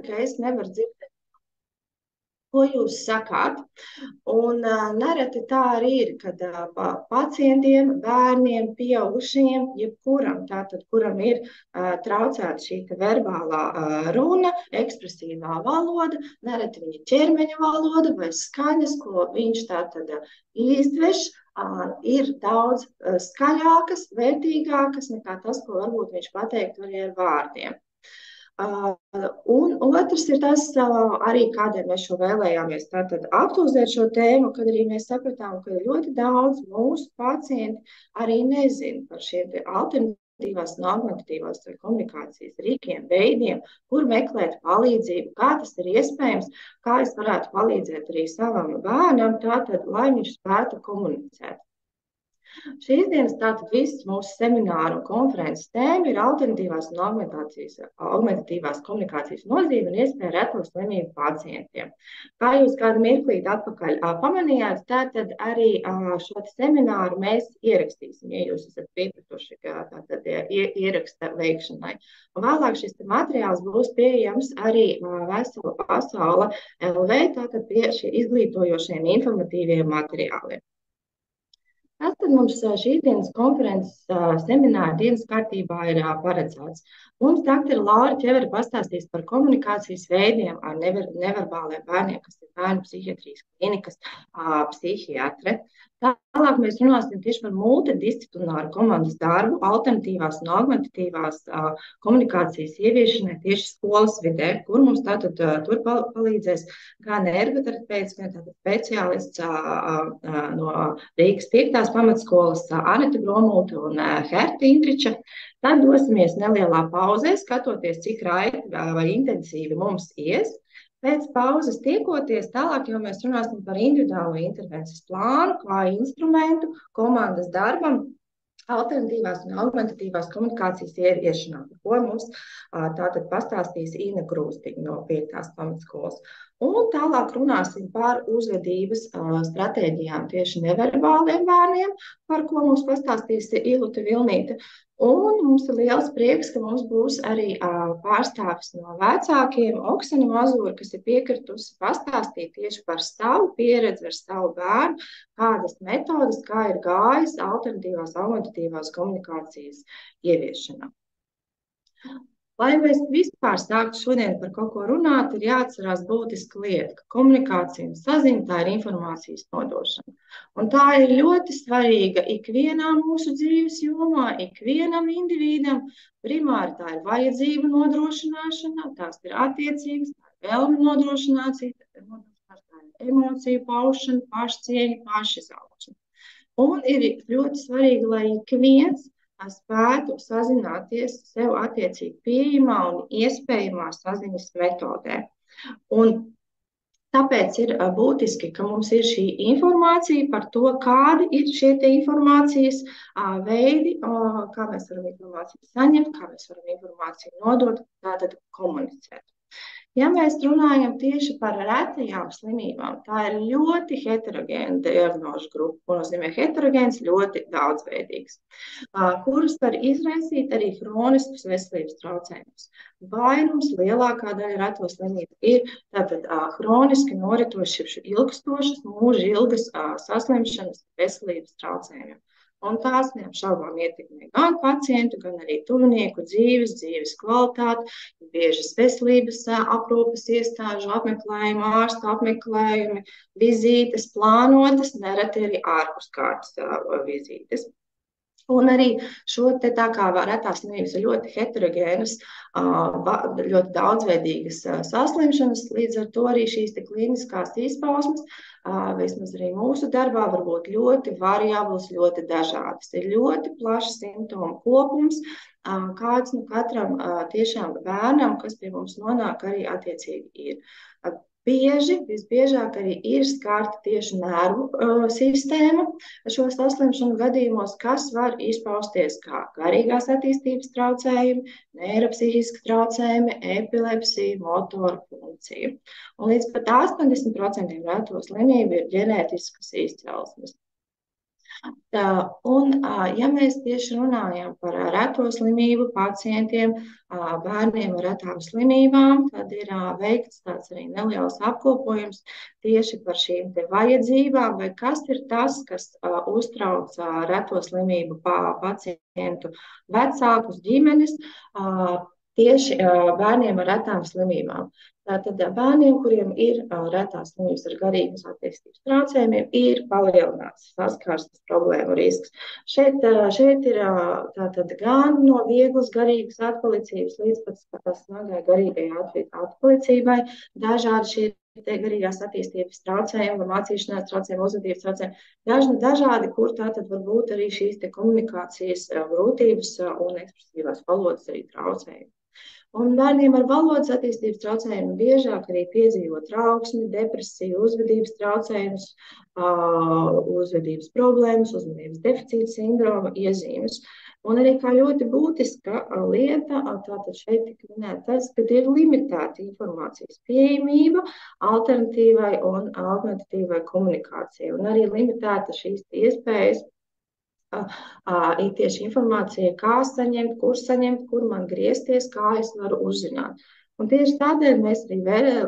ka es nevaru dzirdēt, ko jūs sakāt. Un nereti tā arī ir, kad pacientiem, bērniem, pieaugušajiem, jebkuram, tātad, kuram ir traucēta šī verbālā runa, ekspresīvā valoda, nereti viņa ķermeņa valoda vai skaņas, ko viņš tātad izdveš, ir daudz skaļākas, vērtīgākas nekā tas, ko varbūt viņš pateiktu arī ar vārdiem. Un otrs ir tas, arī kādēļ mēs šo vēlējāmies tātad aktualizēt šo tēmu, kad arī mēs sapratām, ka ļoti daudz mūsu pacienti arī nezin par šiem alternatīvās un augmentatīvās komunikācijas rīkiem, veidiem, kur meklēt palīdzību, kā tas ir iespējams, kā es varētu palīdzēt arī savam bērnam, tātad, lai viņš spētu komunicēt. Šīs dienas tātad visas mūsu semināru un konferences tēma ir alternatīvās un augmentatīvās komunikācijas nozīme un iespēja reto slimību pacientiem. Kā jūs kādu mirklīt atpakaļ pamanījāt, tātad arī šo semināru mēs ierakstīsim, ja jūs esat piekrituši tātad ieraksta veikšanai. Un vēlāk šis materiāls būs pieejams arī Vesela pasaule LV, tātad pie šie izglītojošiem informatīviem materiāliem. Kas tad mums šīs dienas konferences semināra dienas kārtībā ir paredzēts? Mums doktora Laura Ķevere pastāstīs par komunikācijas veidiem ar neverbāliem bērniem, kas ir bērnu psihiatrijas klinikas psihiatre. Tālāk mēs runāsim tieši par multidisciplināru komandas darbu, alternatīvās un augmentatīvās komunikācijas ieviešanai tieši skolas vidē, kur mums tātad tur palīdzēs gan ergoterapeits, gan tātad speciālists no Rīgas 5. pamatskolas Aneta Gromulta un Herta Indriča. Tad dosimies nelielā pauzē, skatoties, cik raiti vai intensīvi mums ies. Pēc pauzes tiekoties, tālāk jau mēs runāsim par individuālo intervences plānu, kā instrumentu komandas darbam, alternatīvās un augmentatīvās komunikācijas ieviešanā, par ko mums tātad pastāstīs Ina Krūstiņa no 5. pamatskolas. Un tālāk runāsim par uzvedības stratēģijām tieši neverbāliem bērniem, par ko mums pastāstīs Ilute Vilnīte. Un mums ir liels prieks, ka mums būs arī pārstāvis no vecākiem, Oksana Mazūra, kas ir piekritusi pastāstīt tieši par savu pieredzi ar savu bērnu, kādas metodas, kā ir gājis alternatīvās, augmentatīvās komunikācijas ieviešanā. Lai mēs vispār sāktu šodien par kaut ko runāt, ir jāatcerās būtiska lieta, ka komunikācija un saziņa tā ir informācijas nodošana. Un tā ir ļoti svarīga ikvienā mūsu dzīves jomā, ikvienam individam. Primāri tā ir vajadzību nodrošināšana, tās ir attiecības, tā ir vēlme nodrošinācija, tā ir emociju paušana, pašcieņa, pašizaugsme. Un ir ļoti svarīgi, lai ik viens spētu sazināties sev attiecīgi pieejamā un iespējamā saziņas metodē. Un tāpēc ir būtiski, ka mums ir šī informācija par to, kādi ir šie informācijas veidi, kā mēs varam informāciju saņemt, kā mēs varam informāciju nodot, tātad komunicēt. Ja mēs runājam tieši par retajām slimībām, tā ir ļoti heterogēna diagnožu grupa, ko nozīmē heterogēns, ļoti daudzveidīgs, kuras var izraisīt arī hroniskus veselības traucējumus. Vairums, lielākā daļa reto slimību ir tātad hroniski noritošas, ilgstošas, mūža ilgas saslimšanas veselības traucējumiem. Un tās neapšaubām ietekmē gan pacientu, gan arī tuvinieku dzīves kvalitāti, biežas veselības aprūpes iestāžu apmeklējumi, ārstu apmeklējumi, vizītes plānotas, nereti arī ārpuskārtas vizītes. Un arī šo te tā kā retās slimības ir ļoti heterogēnas, ļoti daudzveidīgas saslimšanas, līdz ar to arī šīs te kliniskās izpausmes, vismaz arī mūsu darbā, var būt ļoti variablas, ļoti dažādas. Ir ļoti plašs simptomu kopums, kāds nu katram tiešām bērnam, kas pie mums nonāk, arī attiecīgi ir. Visbiežāk arī ir skarta tieši nervu sistēma šo saslimšanu gadījumos, kas var izpausties kā garīgās attīstības traucējumi, neiropsihiski traucējumi, epilepsija, motora funkcija. Un līdz pat 80% reto slimību ir ģenētiskas izcelsmes. Ja mēs tieši runājam par reto slimību pacientiem, bērniem ar retām slimībām, tad ir veikts tāds arī neliels apkopojums tieši par šīm te vajadzībām, vai kas ir tas, kas uztrauc reto slimību pacientu vecākus ģimenes, tieši bērniem ar retām slimībām. Tātad bērniem, kuriem ir retās slimības ar garīgas attīstības traucējumiem, ir palielināts saskarsmes problēmu risks. Šeit ir tātad gan no vieglas garīgas atpalicības līdz pat smagai garīgai atpalicībai dažādi šie garīgās attīstības traucējumi, mācīšanās traucējumi, uzvedības traucējumi, dažādi, kur tātad var būt arī šīs te komunikācijas grūtības un ekspresīvās valodas arī traucējumi. Un bērniem ar valodas attīstības traucējumiem biežāk arī piedzīvo trauksmi, depresiju, uzvedības traucējumus, uzvedības problēmas, uzvedības deficīta sindroma iezīmes. Un arī kā ļoti būtiska lieta, tātad šeit tika minēta tas, ka ir limitēta informācijas pieejamība alternatīvai un alternatīvai komunikācijai, un arī limitēta šīs iespējas ir tieši informācija, kā saņemt, kur man griezties, kā es varu uzzināt. Un tieši tādēļ mēs arī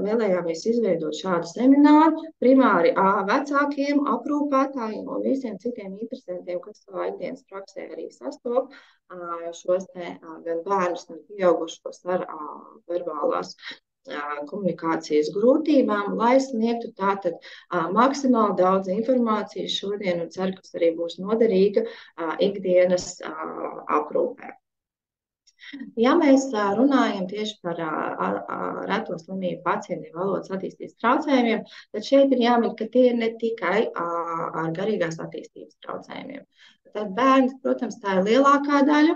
vēlējāmies izveidot šādu semināru primāri vecākiem, aprūpētājiem un visiem citiem interesantiem, kas savā ikdienas praksē arī sastop šos gan bērnus, gan pieaugušos ar verbālās komunikācijas grūtībām, lai sniegtu tātad maksimāli daudz informācijas šodien un ceru, kas arī būs noderīga ikdienas aprūpē. Ja mēs runājam tieši par reto slimību pacientiem valodas attīstības traucējumiem, tad šeit ir jāmin, ka tie ir ne tikai ar garīgās attīstības traucējumiem. Tad bērni, protams, tā ir lielākā daļa,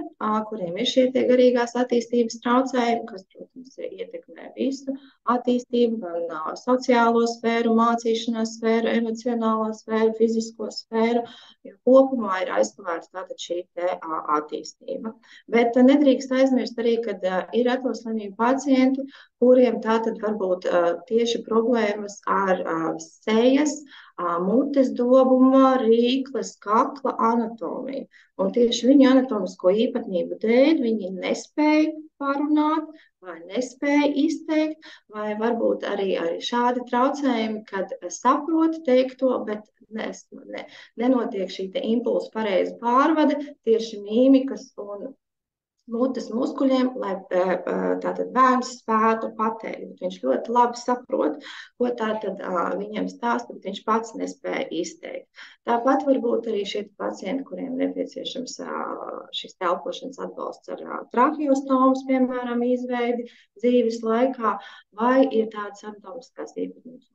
kuriem ir šie tie garīgās attīstības traucējumi, kas, protams, ietekmē visu attīstību, gan sociālo sfēru, mācīšanās sfēru, emocionālo sfēru, fizisko sfēru, jo kopumā ir aizsklāts tātad šī te attīstība. Bet nedrīkst aizmirst arī, kad ir reto slimību pacienti, kuriem tātad varbūt tieši problēmas ar sejas, mutes dobuma, rīkles, kakla anatomiju. Un tieši viņu anatomisko īpatnību dēļ viņi nespēja parunāt vai nespēja izteikt, vai varbūt arī šādi traucējumi, kad saprot teikto, bet nenotiek šī te impulsu pareiza pārvade tieši mīmikas un mutes muskuļiem, lai tātad bērns spētu pateikt. Viņš ļoti labi saprot, ko tātad viņam stāsta, bet viņš pats nespēja izteikt. Tāpat varbūt arī šie pacienti, kuriem nepieciešams šis elpošanas atbalsts ar traheostomas, piemēram, izveidi dzīves laikā, vai ir tādas anatomiskās īpatnības,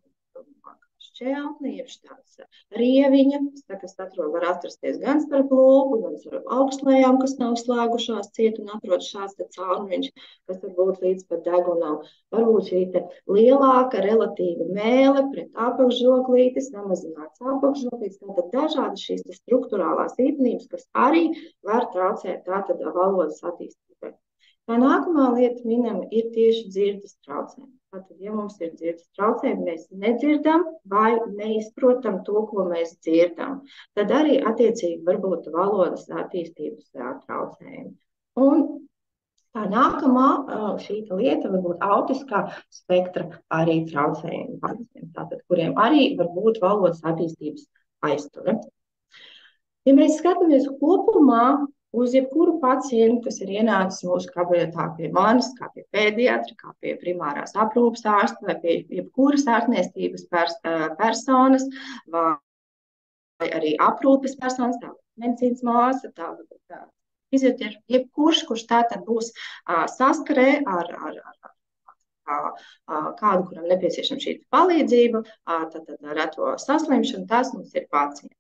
šķeltne, jeb tāds rieviņa, kas var atrasties gan starp lūpu, gan starp augstlējām, kas nav slēgušās ciet un atrodas šāds caurmiņš, kas var būt līdz pat degunām. Varbūt šī te lielāka relatīva mēle pret apakšžoglītes, samazināts apakšžoglītes, tātad dažādas šīs struktūrālās īpatnības, kas arī var traucēt tātad valodas attīstībai. Tā nākamā lieta minama ir tieši dzirdes traucējumi. Tātad, ja mums ir dzirdes traucējumi, mēs nedzirdam vai neizprotam to, ko mēs dzirdam, tad arī attiecīgi var būt valodas attīstības traucējumi. Un tā nākamā šī lieta var būt autiskā spektra arī traucējumi pacientiem, tātad, kuriem arī var būt valodas attīstības aizture. Ja mēs skatāmies kopumā uz jebkuru pacientu, kas ir ienācis mūsu kabinetā pie manis, kā pie pēdiatra, kā pie primārās aprūpes ārsta vai pie jebkuras ārstniecības personas vai arī aprūpes personas, tā medicīnas māsa, tā fizioterapeits, jebkurš, kurš tātad būs saskarē ar kādu, kuram nepieciešama šī palīdzība, tātad reto saslimšanu, tas mums ir pacients.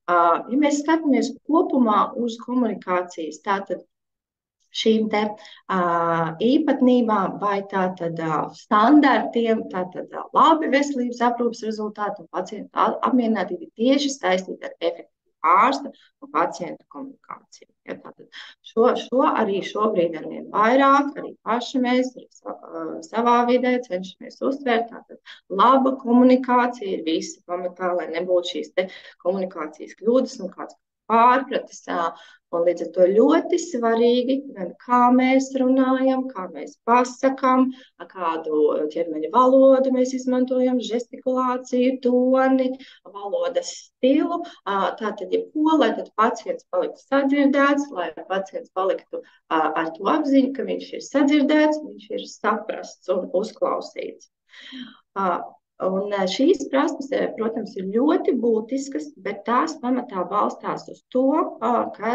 Ja mēs skatāmies kopumā uz komunikācijas, tātad šīm te īpatnībām vai tātad standartiem, tātad labi veselības aprūpes rezultāti un pacientu apmierinātība tieši saistīta ar efektīvu ārsta un pacienta komunikāciju. Ja, tātad šo arī šobrīd arvien vairāk, arī paši mēs arī savā vidē cenšamies uztvērt. Tātad laba komunikācija ir visa pamatā, lai nebūtu šīs te komunikācijas kļūdas un kāds pārpratis. Un līdz ar to ļoti svarīgi, kā mēs runājam, kā mēs pasakām, kādu ķermeņa valodu mēs izmantojam, žestikulāciju, toni, valodas stilu. Tātad, lai tad pacients paliktu sadzirdēts, lai pacients paliktu ar to apziņu, ka viņš ir sadzirdēts, viņš ir saprasts un uzklausīts. Un šīs prasmes, protams, ir ļoti būtiskas, bet tās pamatā balstās uz to, ka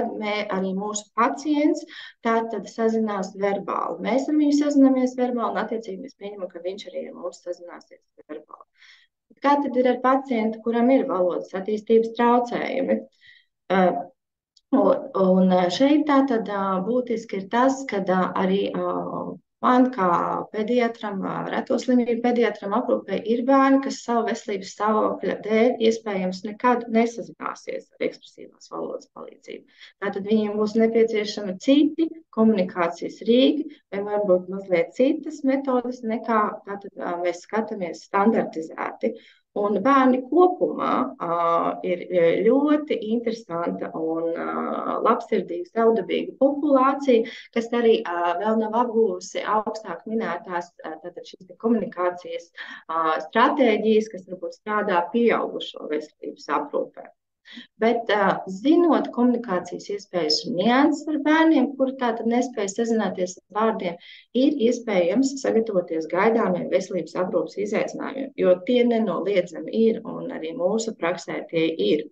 arī mūsu pacients tātad sazinās verbāli. Mēs ar viņu sazināmies verbāli, un attiecīgi mēs pieņemam, ka viņš arī ar mums sazināsies verbāli. Kā tad ir ar pacientu, kuram ir valodas attīstības traucējumi? Un šeit tātad būtiski ir tas, ka arī man kā pediatram, reto slimību pediatram aprūpē ir bērni, kas savu veselības stāvokļa dēļ iespējams nekad nesazināsies ar ekspresīvās valodas palīdzību. Tātad viņiem būs nepieciešami citi komunikācijas rīki, vai varbūt mazliet citas metodas, nekā tātad mēs skatāmies standartizēti. Un bērni kopumā ir ļoti interesanta un labsirdīga, savdabīga populācija, kas arī vēl nav apguvusi augstāk minētās šīs komunikācijas stratēģijas, kas varbūt strādā pieaugušo veselības aprūpē. Bet zinot komunikācijas iespējas un nianses ar bērniem, kuri tātad nespēja sazināties ar vārdiem, ir iespējams sagatavoties gaidāmiem veselības aprūpes izaicinājumiem, jo tie nenoliedzami ir un arī mūsu praksē tie ir.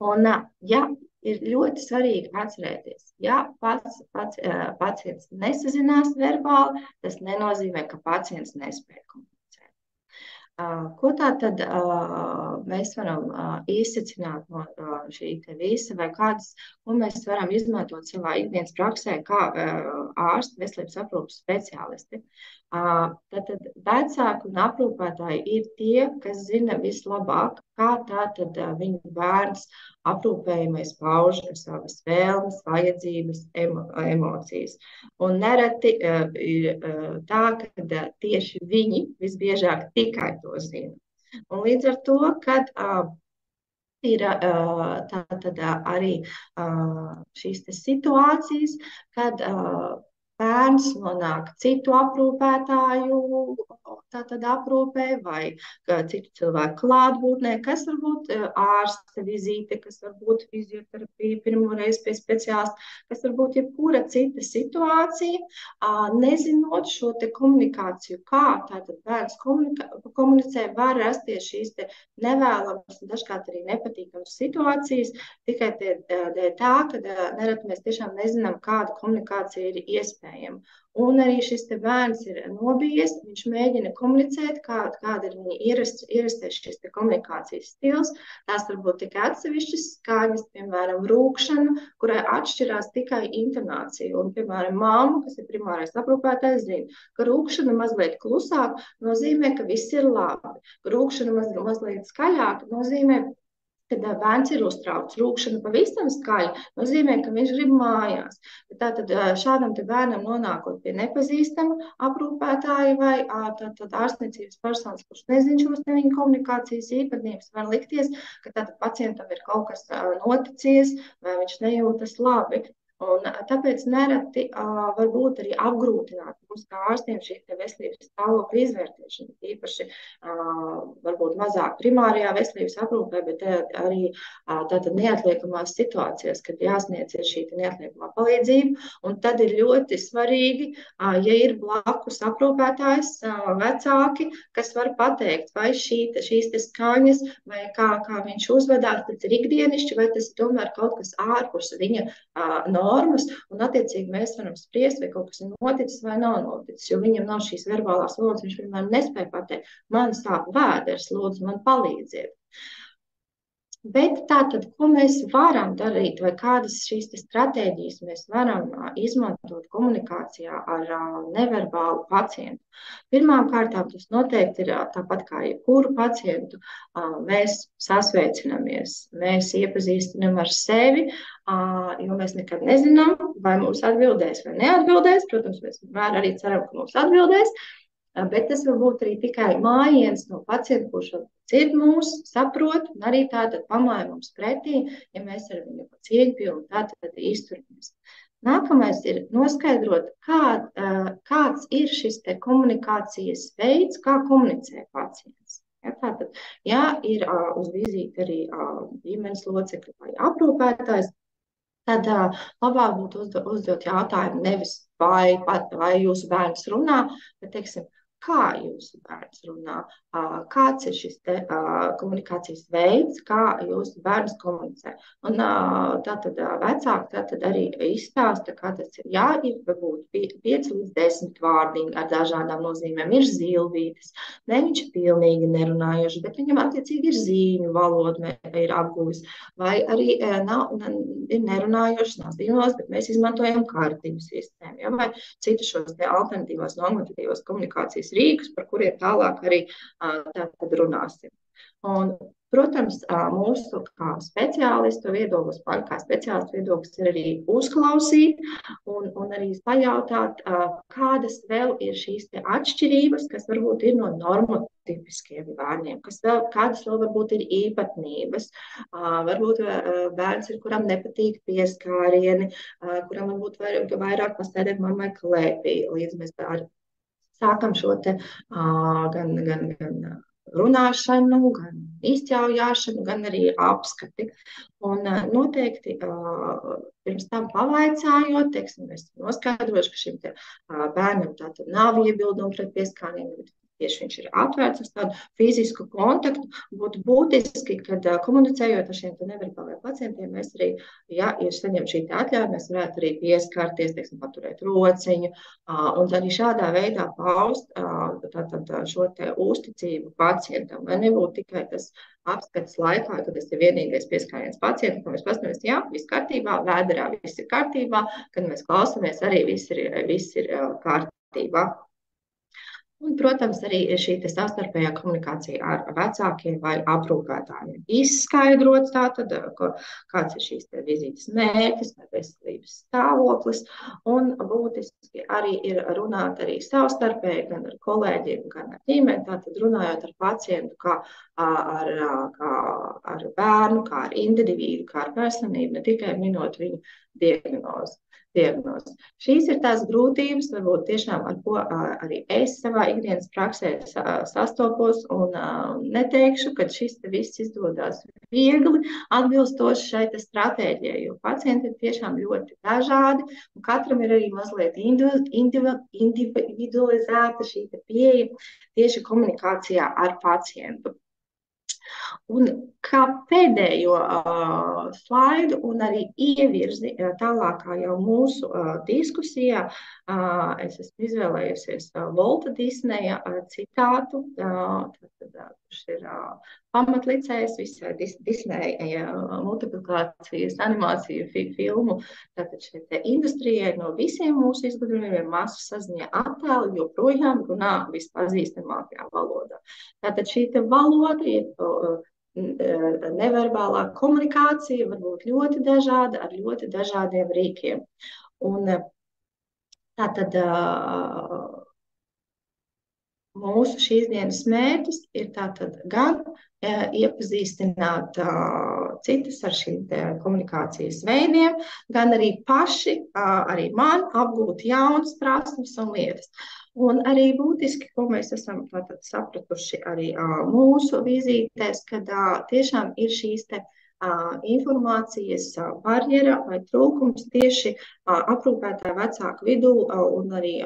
Un, ir ļoti svarīgi atcerēties, ja pacients nesazinās verbāli, tas nenozīmē, ka pacients nespēja komunicēt. Ko tātad mēs varam izsecināt no šī te visa, vai ko mēs varam izmantot savā ikdienas praksē kā ārsti, veselības aprūpes speciālisti? Tātad vecāki un aprūpētāji ir tie, kas zina vislabāk, kā tātad viņu bērns aprūpējamais pauž savas vēlmes, vajadzības, emocijas. Un nereti ir tā, ka tieši viņi visbiežāk tikai to zina. Un līdz ar to, kad ir tātad arī šīs situācijas, kad bērns nonāk citu aprūpētāju aprūpē vai citu cilvēku klātbūtnē, kas var būt ārsta vizīte, kas var būt fizioterapija pirmoreiz pie speciālista, kas var būt jebkura cita situācija, nezinot šo te komunikāciju, kā tātad bērns komunicē, var rasties šīs te nevēlamas un dažkārt arī nepatīkamas situācijas, tikai dēļ tā, ka nereti mēs tiešām nezinām, kāda komunikācija ir iespējama. Un arī šis te bērns ir nobijies, viņš mēģina komunicēt, kāda ir viņa ierastais šis te komunikācijas stils. Tās var būt tikai atsevišķas skaņas, piemēram, rūkšana, kurai atšķirās tikai intonācija. Un, piemēram, mamma, kas ir primārais aprūpētājs, zina, ka rūkšana mazliet klusāk nozīmē, ka viss ir labi. Rūkšana mazliet skaļāk nozīmē, kad bērns ir uztraukts. Rūkšana pavisam skaļi nozīmē, ka viņš grib mājās. Tātad šādam te bērnam nonākot pie nepazīstama aprūpētāja vai tātad ārstniecības personas, kurš nezin šos viņa komunikācijas īpatnības, var likties, ka tātad pacientam ir kaut kas noticies vai viņš nejūtas labi. Un tāpēc nereti var būt arī apgrūtināti mums kā ārstiem šī veselības stāvokļa izvērtēšana. Īpaši varbūt mazāk primārajā veselības aprūpē, bet arī tātad neatliekamās situācijās, kad jāsniedz ir šī neatliekamā palīdzība. Un tad ir ļoti svarīgi, ja ir blakus aprūpētājs, vecāki, kas var pateikt, vai šīs te skaņas, vai kā viņš uzvedās, tas ir ikdienišķi, vai tas ir tomēr kaut kas ārpus viņa normas, un attiecīgi mēs varam spriest, vai kaut kas ir noticis vai nav noticis, jo viņam nav šīs verbālās valodas, viņš vienmēr nespēja pateikt, man sāp vēders, lūdzu, man palīdziet. Bet tātad, ko mēs varam darīt, vai kādas šīs stratēģijas mēs varam izmantot komunikācijā ar neverbālu pacientu? Pirmām kārtām tas noteikti ir tāpat kā jebkuru pacientu. Mēs sasveicinamies, mēs iepazīstinam ar sevi, jo mēs nekad nezinām, vai mums atbildēs vai neatbildēs. Protams, mēs vienmēr arī ceram, ka mums atbildēs. Bet tas var būt arī tikai mājiens no pacienta, kurš dzird mūs, saprot, un arī tātad pamāja mums pretī, ja mēs ar viņu cieņpilni tātad izturamies. Nākamais ir noskaidrot, kāds ir šis te komunikācijas veids, kā komunicē pacients. Ja, tātad, ja ir uz vizīti arī ģimenes locekļi vai aprūpētājs, tad labāk būtu uzdot jautājumu nevis vai jūsu bērns runā, bet, teiksim, kā jūsu bērns runā, kāds ir šis te, komunikācijas veids, kā jūsu bērns komunicē. Un tātad vecāki tātad arī izstāsta, kā tas ir. Jā, ir varbūt 5 līdz 10 vārdiņi ar dažādām nozīmēm. Ir zilvītis, ne viņš ir pilnīgi nerunājošs, bet viņam attiecīgi ir zīmju valoda, ir apguvis. Vai arī ir nerunājošs, nav zīmos, bet mēs izmantojam kartiņu sistēmu. Ja? Vai citu šos te alternatīvos normatīvos komunikācijas rīkus, par kuriem tālāk arī tātad runāsim. Un, protams, mūsu kā speciālistu viedoklis, kā speciālistu viedoklis ir arī uzklausīt un arī pajautāt, kādas vēl ir šīs te atšķirības, kas varbūt ir no normotipiskiem bērniem, kādas vēl varbūt ir īpatnības. Varbūt bērns ir, kuram nepatīk pieskārieni, kuram varbūt vairāk pasēdēt mammai klēpī, līdz mēs sākam šo te gan runāšanu, gan izķaujāšanu, gan arī apskati. Un noteikti pirms tam pavaicājot, teiksim, mēs noskaidrojuši, ka šim te bērnam tātad nav iebildumu pret pieskārieniem, bet tieši viņš ir atvērts uz tādu fizisku kontaktu. Būtu būtiski, kad komunicējot ar šiem neverbāliem pacientiem, mēs arī, ja ir saņem šī atļauja, mēs varētu arī pieskarties, teiksim, paturēt rociņu, un arī šādā veidā paust tātad šo te uzticību pacientam, lai nebūtu tikai tas apskats laikā, kad tas ir vienīgais pieskāriens pacientam, ka mēs paskatāmies, jā, viss kārtībā, vēderā viss ir kārtībā, kad mēs klausamies, arī viss ir kārtībā. Un, protams, arī ir šī savstarpējā komunikācija ar vecākiem vai aprūpētājiem. Izskaidrots tātad, kāds ir šīs vizītes mērķis vai veselības stāvoklis. Un būtiski arī ir runāt arī savstarpēji, gan ar kolēģiem, gan ar ģimeni. Tātad runājot ar pacientu kā ar bērnu, kā ar individu, kā ar personību, ne tikai minot viņu diagnozi. Šīs ir tās grūtības, varbūt tiešām ar ko arī es savā ikdienas praksē sastopos un neteikšu, ka šis viss izdodas viegli atbilstoši šai stratēģijai, jo pacienti ir tiešām ļoti dažādi un katram ir arī mazliet individualizēta šī pieeja tieši komunikācijā ar pacientu. Un kā pēdējo slaidu un arī ievirzi tālākā jau mūsu diskusijā, es esmu izvēlējusies Volta Disneja citātu, kurš ir pamatlicējs visai Disneja multiplikācijas animāciju filmu. Tātad šeit industrijai no visiem mūsu izgudrojumiem masu saziņa attēli joprojām runā vispazīstamākajā valodā. Tātad šī valoda ir neverbālā komunikācija var būt ļoti dažāda ar ļoti dažādiem rīkiem. Un tātad mūsu šīs dienas mērķis ir tātad gan iepazīstināt citus ar šīm komunikācijas veidiem, gan arī paši, arī man apgūt jaunas prasmes un lietas. Un arī būtiski, ko mēs esam sapratuši arī mūsu vizītēs, kad tiešām ir šīs informācijas barjera vai trūkums tieši aprūpētāju vecāku vidū un arī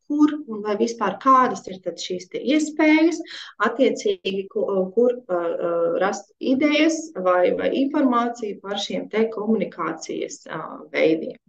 kur un vai vispār kādas ir tad šīs iespējas, attiecīgi, kur rast idejas vai informāciju par šiem komunikācijas veidiem.